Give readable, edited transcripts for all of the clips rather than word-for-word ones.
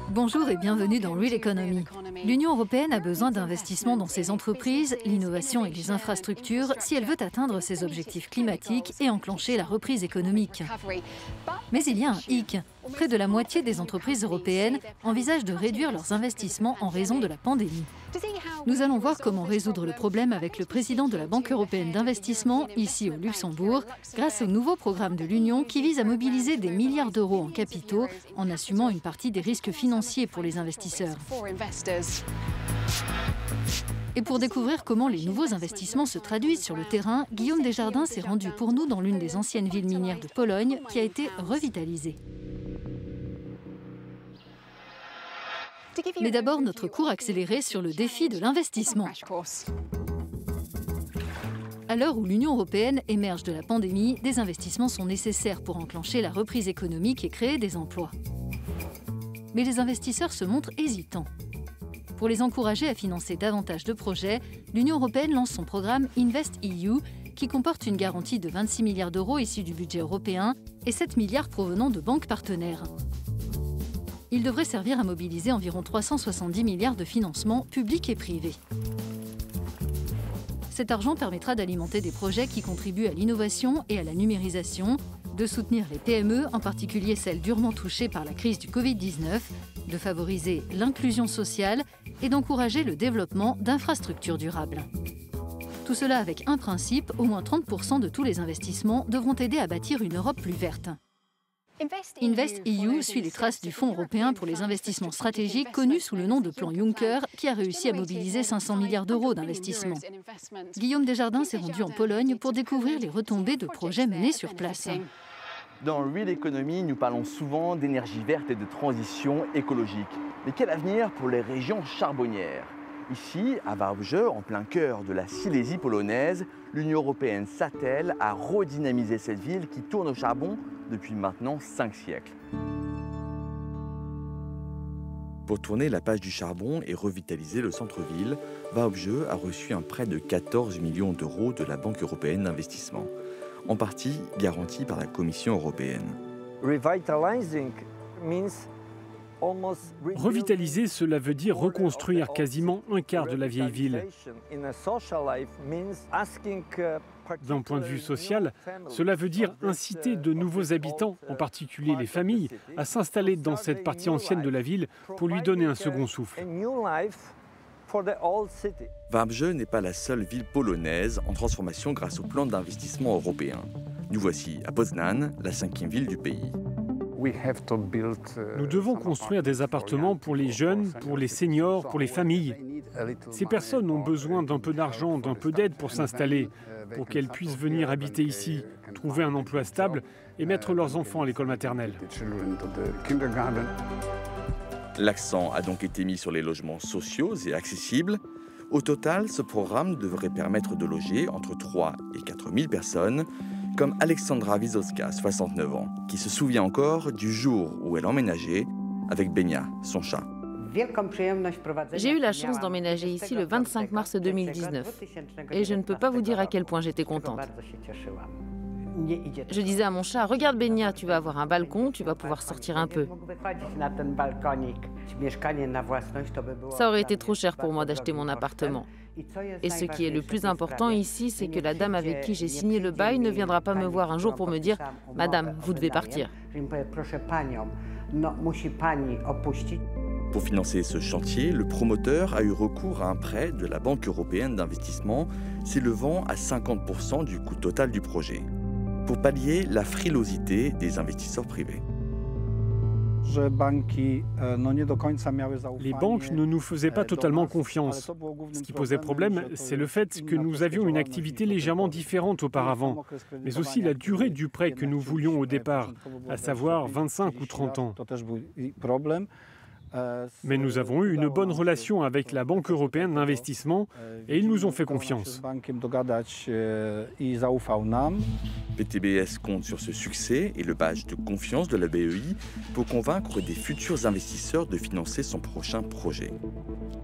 Bonjour et bienvenue dans Real Economy. L'Union européenne a besoin d'investissements dans ses entreprises, l'innovation et les infrastructures si elle veut atteindre ses objectifs climatiques et enclencher la reprise économique. Mais il y a un hic. Près de la moitié des entreprises européennes envisagent de réduire leurs investissements en raison de la pandémie. Nous allons voir comment résoudre le problème avec le président de la Banque européenne d'investissement, ici au Luxembourg, grâce au nouveau programme de l'Union qui vise à mobiliser des milliards d'euros en capitaux en assumant une partie des risques financiers pour les investisseurs. Et pour découvrir comment les nouveaux investissements se traduisent sur le terrain, Guillaume Desjardins s'est rendu pour nous dans l'une des anciennes villes minières de Pologne qui a été revitalisée. Mais d'abord, notre cours accéléré sur le défi de l'investissement. À l'heure où l'Union européenne émerge de la pandémie, des investissements sont nécessaires pour enclencher la reprise économique et créer des emplois. Mais les investisseurs se montrent hésitants. Pour les encourager à financer davantage de projets, l'Union européenne lance son programme InvestEU, qui comporte une garantie de 26 milliards d'euros issus du budget européen et 7 milliards provenant de banques partenaires. Il devrait servir à mobiliser environ 370 milliards de financements publics et privés. Cet argent permettra d'alimenter des projets qui contribuent à l'innovation et à la numérisation, de soutenir les PME, en particulier celles durement touchées par la crise du Covid-19, de favoriser l'inclusion sociale et d'encourager le développement d'infrastructures durables. Tout cela avec un principe, au moins 30% de tous les investissements devront aider à bâtir une Europe plus verte. InvestEU suit les traces du Fonds européen pour les investissements stratégiques, connu sous le nom de plan Juncker, qui a réussi à mobiliser 500 milliards d'euros d'investissements. Guillaume Desjardins s'est rendu en Pologne pour découvrir les retombées de projets menés sur place. Dans Real Economy, nous parlons souvent d'énergie verte et de transition écologique. Mais quel avenir pour les régions charbonnières? Ici, à Wałbrzych, en plein cœur de la Silésie polonaise, l'Union européenne s'attelle à redynamiser cette ville qui tourne au charbon depuis maintenant 5 siècles. Pour tourner la page du charbon et revitaliser le centre-ville, Wałbrzych a reçu un prêt de 14 millions d'euros de la Banque européenne d'investissement, en partie garanti par la Commission européenne. Revitaliser, cela veut dire reconstruire quasiment un quart de la vieille ville. D'un point de vue social, cela veut dire inciter de nouveaux habitants, en particulier les familles, à s'installer dans cette partie ancienne de la ville pour lui donner un second souffle. Wałbrzych n'est pas la seule ville polonaise en transformation grâce au plan d'investissement européen. Nous voici à Poznań, la 5e ville du pays. Nous devons construire des appartements pour les jeunes, pour les seniors, pour les familles. Ces personnes ont besoin d'un peu d'argent, d'un peu d'aide pour s'installer, pour qu'elles puissent venir habiter ici, trouver un emploi stable et mettre leurs enfants à l'école maternelle. L'accent a donc été mis sur les logements sociaux et accessibles. Au total, ce programme devrait permettre de loger entre 3 et 4 000 personnes, comme Alexandra Wisocka, 69 ans, qui se souvient encore du jour où elle emménageait avec Benia, son chat. J'ai eu la chance d'emménager ici le 25 mars 2019 et je ne peux pas vous dire à quel point j'étais contente. Je disais à mon chat, regarde Benia, tu vas avoir un balcon, tu vas pouvoir sortir un peu. Ça aurait été trop cher pour moi d'acheter mon appartement. Et ce qui est le plus important ici, c'est que la dame avec qui j'ai signé le bail ne viendra pas me voir un jour pour me dire « Madame, vous devez partir ». Pour financer ce chantier, le promoteur a eu recours à un prêt de la Banque européenne d'investissement s'élevant à 50% du coût total du projet, pour pallier la frilosité des investisseurs privés. Les banques ne nous faisaient pas totalement confiance. Ce qui posait problème, c'est le fait que nous avions une activité légèrement différente auparavant, mais aussi la durée du prêt que nous voulions au départ, à savoir 25 ou 30 ans. Mais nous avons eu une bonne relation avec la Banque européenne d'investissement et ils nous ont fait confiance. PTBS compte sur ce succès et le badge de confiance de la BEI pour convaincre des futurs investisseurs de financer son prochain projet.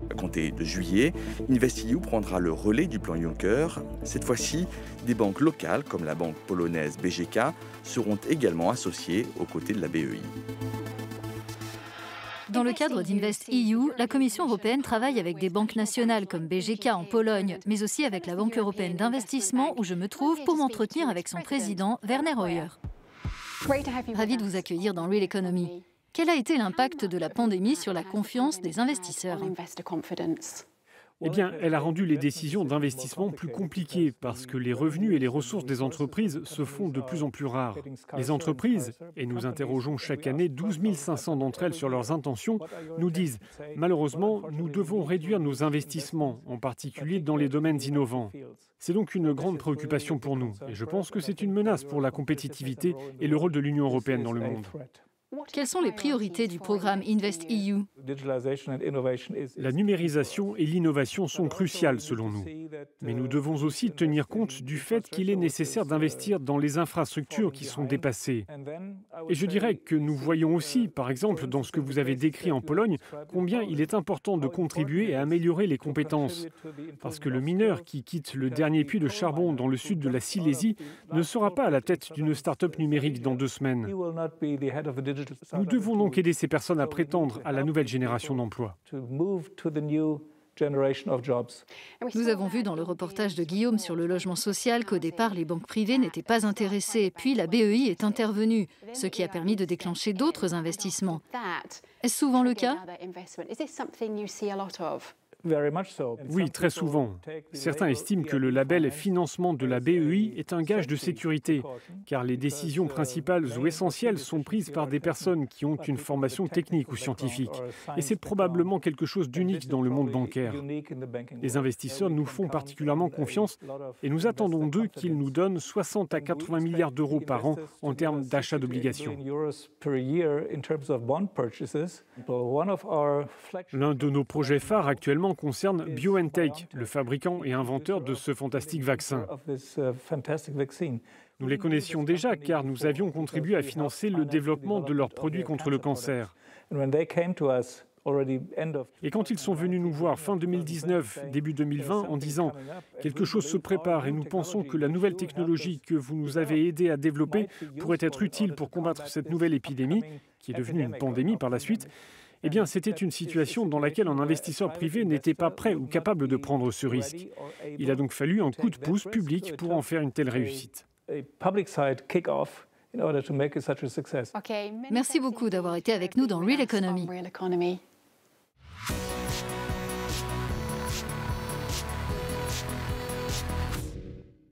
À compter de juillet, InvestEU prendra le relais du plan Juncker. Cette fois-ci, des banques locales comme la banque polonaise BGK seront également associées aux côtés de la BEI. Dans le cadre d'InvestEU, la Commission européenne travaille avec des banques nationales comme BGK en Pologne, mais aussi avec la Banque européenne d'investissement où je me trouve pour m'entretenir avec son président, Werner Hoyer. Ravi de vous accueillir dans Real Economy. Quel a été l'impact de la pandémie sur la confiance des investisseurs ? Eh bien, elle a rendu les décisions d'investissement plus compliquées parce que les revenus et les ressources des entreprises se font de plus en plus rares. Les entreprises, et nous interrogeons chaque année 12 500 d'entre elles sur leurs intentions, nous disent « Malheureusement, nous devons réduire nos investissements, en particulier dans les domaines innovants ». C'est donc une grande préoccupation pour nous et je pense que c'est une menace pour la compétitivité et le rôle de l'Union européenne dans le monde. Quelles sont les priorités du programme InvestEU ? La numérisation et l'innovation sont cruciales selon nous. Mais nous devons aussi tenir compte du fait qu'il est nécessaire d'investir dans les infrastructures qui sont dépassées. Et je dirais que nous voyons aussi, par exemple, dans ce que vous avez décrit en Pologne, combien il est important de contribuer à améliorer les compétences. Parce que le mineur qui quitte le dernier puits de charbon dans le sud de la Silésie ne sera pas à la tête d'une start-up numérique dans 2 semaines. Nous devons donc aider ces personnes à prétendre à la nouvelle génération d'emplois. Nous avons vu dans le reportage de Guillaume sur le logement social qu'au départ, les banques privées n'étaient pas intéressées. Puis la BEI est intervenue, ce qui a permis de déclencher d'autres investissements. Est-ce souvent le cas ? Oui, très souvent. Certains estiment que le label financement de la BEI est un gage de sécurité, car les décisions principales ou essentielles sont prises par des personnes qui ont une formation technique ou scientifique. Et c'est probablement quelque chose d'unique dans le monde bancaire. Les investisseurs nous font particulièrement confiance et nous attendons d'eux qu'ils nous donnent 60 à 80 milliards d'euros par an en termes d'achat d'obligations. L'un de nos projets phares actuellement concerne BioNTech, le fabricant et inventeur de ce fantastique vaccin. Nous les connaissions déjà car nous avions contribué à financer le développement de leurs produits contre le cancer. Et quand ils sont venus nous voir fin 2019, début 2020, en disant « Quelque chose se prépare et nous pensons que la nouvelle technologie que vous nous avez aidé à développer pourrait être utile pour combattre cette nouvelle épidémie, qui est devenue une pandémie par la suite », eh bien, c'était une situation dans laquelle un investisseur privé n'était pas prêt ou capable de prendre ce risque. Il a donc fallu un coup de pouce public pour en faire une telle réussite. Merci beaucoup d'avoir été avec nous dans Real Economy.